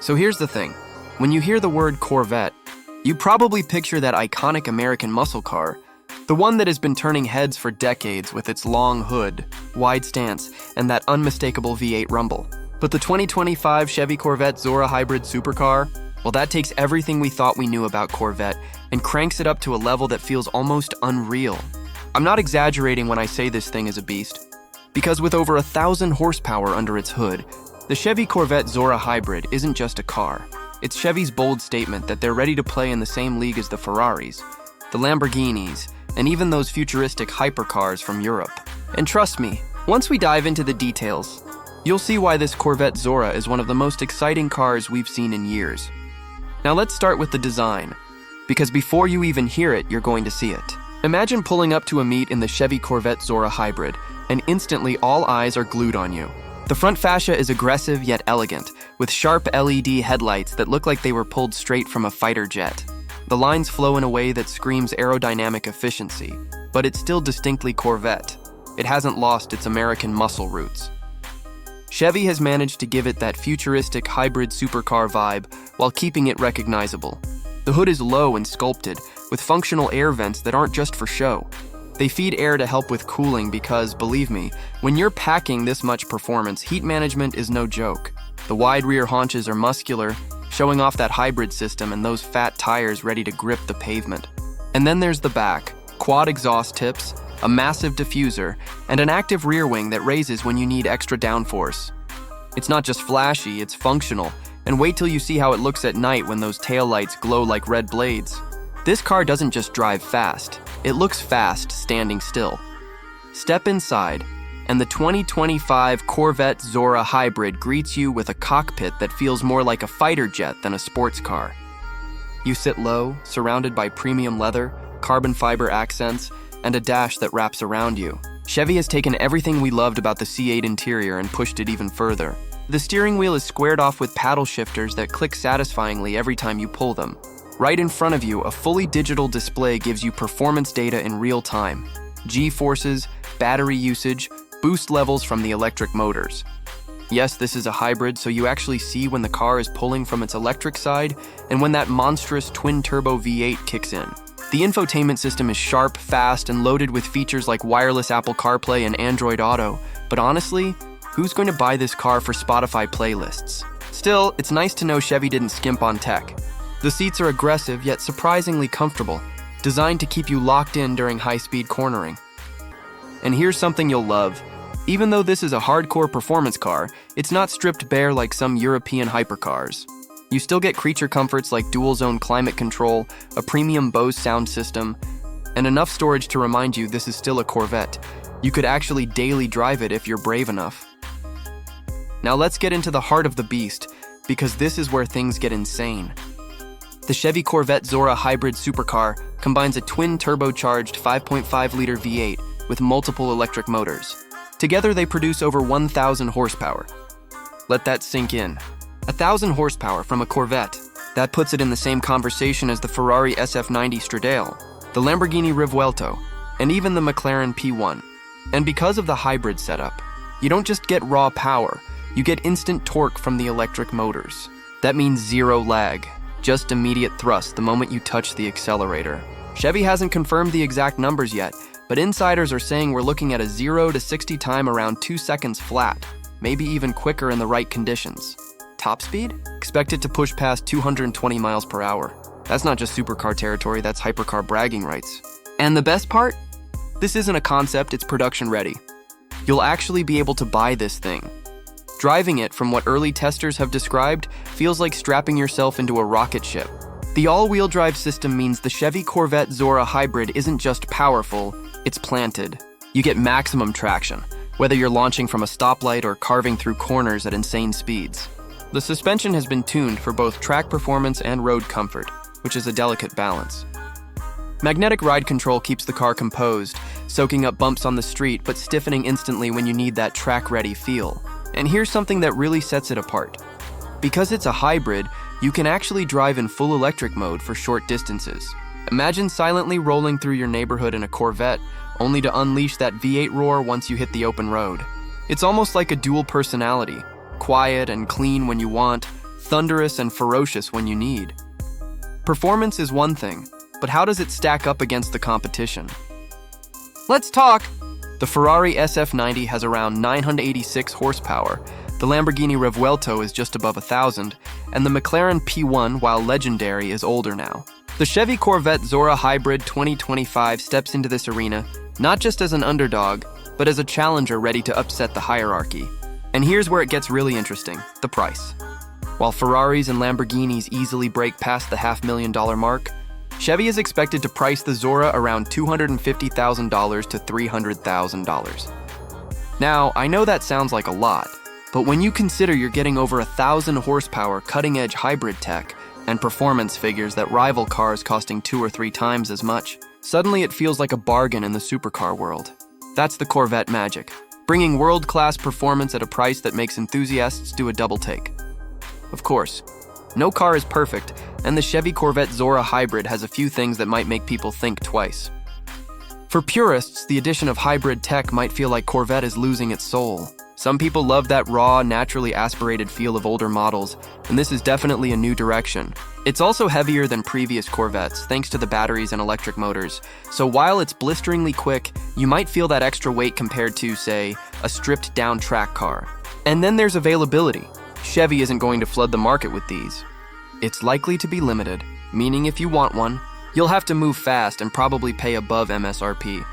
So here's the thing. When you hear the word Corvette, you probably picture that iconic American muscle car, the one that has been turning heads for decades with its long hood, wide stance, and that unmistakable V8 rumble. But the 2025 Chevy Corvette Zora Hybrid Supercar, well, that takes everything we thought we knew about Corvette and cranks it up to a level that feels almost unreal. I'm not exaggerating when I say this thing is a beast, because with over 1,000 horsepower under its hood, the Chevy Corvette Zora Hybrid isn't just a car. It's Chevy's bold statement that they're ready to play in the same league as the Ferraris, the Lamborghinis, and even those futuristic hypercars from Europe. And trust me, once we dive into the details, you'll see why this Corvette Zora is one of the most exciting cars we've seen in years. Now let's start with the design, because before you even hear it, you're going to see it. Imagine pulling up to a meet in the Chevy Corvette Zora Hybrid, and instantly all eyes are glued on you. The front fascia is aggressive yet elegant, with sharp LED headlights that look like they were pulled straight from a fighter jet. The lines flow in a way that screams aerodynamic efficiency, but it's still distinctly Corvette. It hasn't lost its American muscle roots. Chevy has managed to give it that futuristic hybrid supercar vibe while keeping it recognizable. The hood is low and sculpted, with functional air vents that aren't just for show. They feed air to help with cooling because, believe me, when you're packing this much performance, heat management is no joke. The wide rear haunches are muscular, showing off that hybrid system and those fat tires ready to grip the pavement. And then there's the back, quad exhaust tips, a massive diffuser, and an active rear wing that raises when you need extra downforce. It's not just flashy, it's functional, and wait till you see how it looks at night when those taillights glow like red blades. This car doesn't just drive fast, it looks fast standing still. Step inside, and the 2025 Corvette Zora Hybrid greets you with a cockpit that feels more like a fighter jet than a sports car. You sit low, surrounded by premium leather, carbon fiber accents, and a dash that wraps around you. Chevy has taken everything we loved about the C8 interior and pushed it even further. The steering wheel is squared off with paddle shifters that click satisfyingly every time you pull them. Right in front of you, a fully digital display gives you performance data in real time. G-forces, battery usage, boost levels from the electric motors. Yes, this is a hybrid, so you actually see when the car is pulling from its electric side and when that monstrous twin-turbo V8 kicks in. The infotainment system is sharp, fast, and loaded with features like wireless Apple CarPlay and Android Auto, but honestly, who's going to buy this car for Spotify playlists? Still, it's nice to know Chevy didn't skimp on tech. The seats are aggressive yet surprisingly comfortable, designed to keep you locked in during high-speed cornering. And here's something you'll love. Even though this is a hardcore performance car, it's not stripped bare like some European hypercars. You still get creature comforts like dual-zone climate control, a premium Bose sound system, and enough storage to remind you this is still a Corvette. You could actually daily drive it if you're brave enough. Now let's get into the heart of the beast, because this is where things get insane. The Chevy Corvette Zora Hybrid Supercar combines a twin-turbocharged 5.5-liter V8 with multiple electric motors. Together they produce over 1,000 horsepower. Let that sink in. 1,000 horsepower from a Corvette. That puts it in the same conversation as the Ferrari SF90 Stradale, the Lamborghini Revuelto, and even the McLaren P1. And because of the hybrid setup, you don't just get raw power, you get instant torque from the electric motors. That means zero lag, just immediate thrust the moment you touch the accelerator. Chevy hasn't confirmed the exact numbers yet, but insiders are saying we're looking at a 0 to 60 time around 2 seconds flat, maybe even quicker in the right conditions. Top speed? Expect it to push past 220 miles per hour. That's not just supercar territory, that's hypercar bragging rights. And the best part? This isn't a concept, it's production ready. You'll actually be able to buy this thing. Driving it, from what early testers have described, feels like strapping yourself into a rocket ship. The all-wheel drive system means the Chevy Corvette Zora Hybrid isn't just powerful, it's planted. You get maximum traction, whether you're launching from a stoplight or carving through corners at insane speeds. The suspension has been tuned for both track performance and road comfort, which is a delicate balance. Magnetic ride control keeps the car composed, soaking up bumps on the street but stiffening instantly when you need that track-ready feel. And here's something that really sets it apart. Because it's a hybrid, you can actually drive in full electric mode for short distances. Imagine silently rolling through your neighborhood in a Corvette, only to unleash that V8 roar once you hit the open road. It's almost like a dual personality. Quiet and clean when you want, thunderous and ferocious when you need. Performance is one thing, but how does it stack up against the competition? Let's talk! The Ferrari SF90 has around 986 horsepower, the Lamborghini Revuelto is just above 1,000, and the McLaren P1, while legendary, is older now. The Chevy Corvette Zora Hybrid 2025 steps into this arena not just as an underdog, but as a challenger ready to upset the hierarchy. And here's where it gets really interesting, the price. While Ferraris and Lamborghinis easily break past the $500,000 mark, Chevy is expected to price the Zora around $250,000 to $300,000. Now, I know that sounds like a lot, but when you consider you're getting over 1,000 horsepower cutting-edge hybrid tech and performance figures that rival cars costing 2 or 3 times as much, suddenly it feels like a bargain in the supercar world. That's the Corvette magic, bringing world-class performance at a price that makes enthusiasts do a double take. Of course, no car is perfect, and the Chevy Corvette Zora Hybrid has a few things that might make people think twice. For purists, the addition of hybrid tech might feel like Corvette is losing its soul. Some people love that raw, naturally aspirated feel of older models, and this is definitely a new direction. It's also heavier than previous Corvettes, thanks to the batteries and electric motors. So while it's blisteringly quick, you might feel that extra weight compared to, say, a stripped-down track car. And then there's availability. Chevy isn't going to flood the market with these. It's likely to be limited, meaning if you want one, you'll have to move fast and probably pay above MSRP.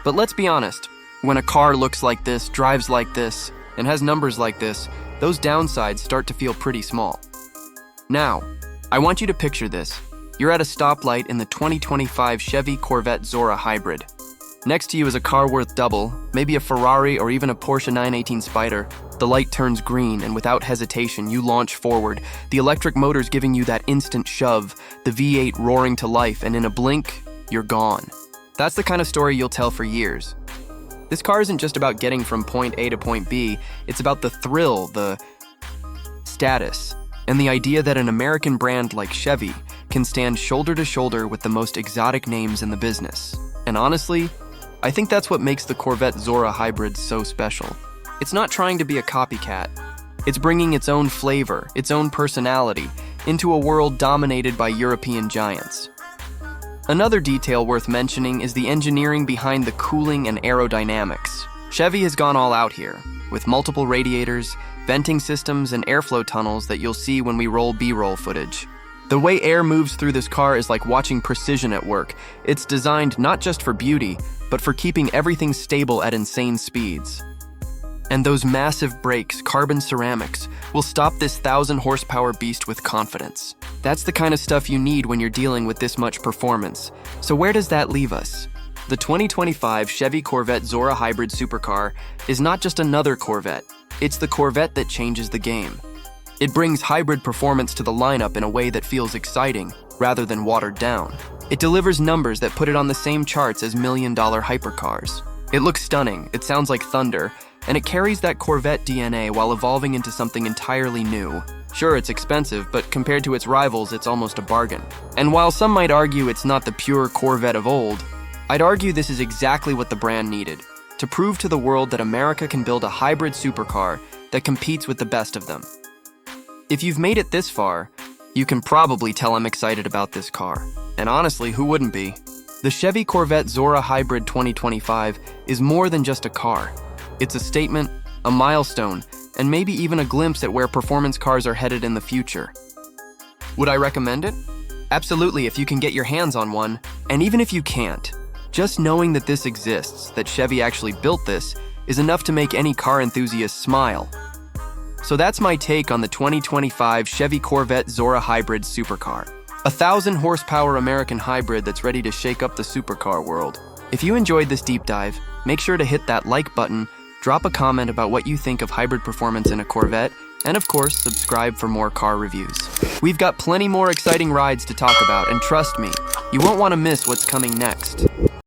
But let's be honest, when a car looks like this, drives like this, and has numbers like this, those downsides start to feel pretty small. Now, I want you to picture this. You're at a stoplight in the 2025 Chevy Corvette Zora Hybrid. Next to you is a car worth double, maybe a Ferrari or even a Porsche 918 Spyder. The light turns green, and without hesitation, you launch forward, the electric motors giving you that instant shove, the V8 roaring to life, and in a blink, you're gone. That's the kind of story you'll tell for years. This car isn't just about getting from point A to point B, it's about the thrill, the status, and the idea that an American brand like Chevy can stand shoulder to shoulder with the most exotic names in the business. And honestly, I think that's what makes the Corvette Zora Hybrid so special. It's not trying to be a copycat. It's bringing its own flavor, its own personality, into a world dominated by European giants. Another detail worth mentioning is the engineering behind the cooling and aerodynamics. Chevy has gone all out here, with multiple radiators, venting systems, and airflow tunnels that you'll see when we roll B-roll footage. The way air moves through this car is like watching precision at work. It's designed not just for beauty, but for keeping everything stable at insane speeds. And those massive brakes, carbon ceramics, will stop this 1,000 horsepower beast with confidence. That's the kind of stuff you need when you're dealing with this much performance. So where does that leave us? The 2025 Chevy Corvette Zora Hybrid Supercar is not just another Corvette, it's the Corvette that changes the game. It brings hybrid performance to the lineup in a way that feels exciting, rather than watered down. It delivers numbers that put it on the same charts as million-dollar hypercars. It looks stunning, it sounds like thunder, and it carries that Corvette DNA while evolving into something entirely new. Sure, it's expensive, but compared to its rivals, it's almost a bargain. And while some might argue it's not the pure Corvette of old, I'd argue this is exactly what the brand needed, to prove to the world that America can build a hybrid supercar that competes with the best of them. If you've made it this far, you can probably tell I'm excited about this car. And honestly, who wouldn't be? The Chevy Corvette Zora Hybrid 2025 is more than just a car. It's a statement, a milestone, and maybe even a glimpse at where performance cars are headed in the future. Would I recommend it? Absolutely, if you can get your hands on one. And even if you can't, just knowing that this exists, that Chevy actually built this, is enough to make any car enthusiast smile. So that's my take on the 2025 Chevy Corvette Zora Hybrid Supercar. A 1,000 horsepower American hybrid that's ready to shake up the supercar world. If you enjoyed this deep dive, make sure to hit that like button, drop a comment about what you think of hybrid performance in a Corvette, and of course, subscribe for more car reviews. We've got plenty more exciting rides to talk about, and trust me, you won't want to miss what's coming next.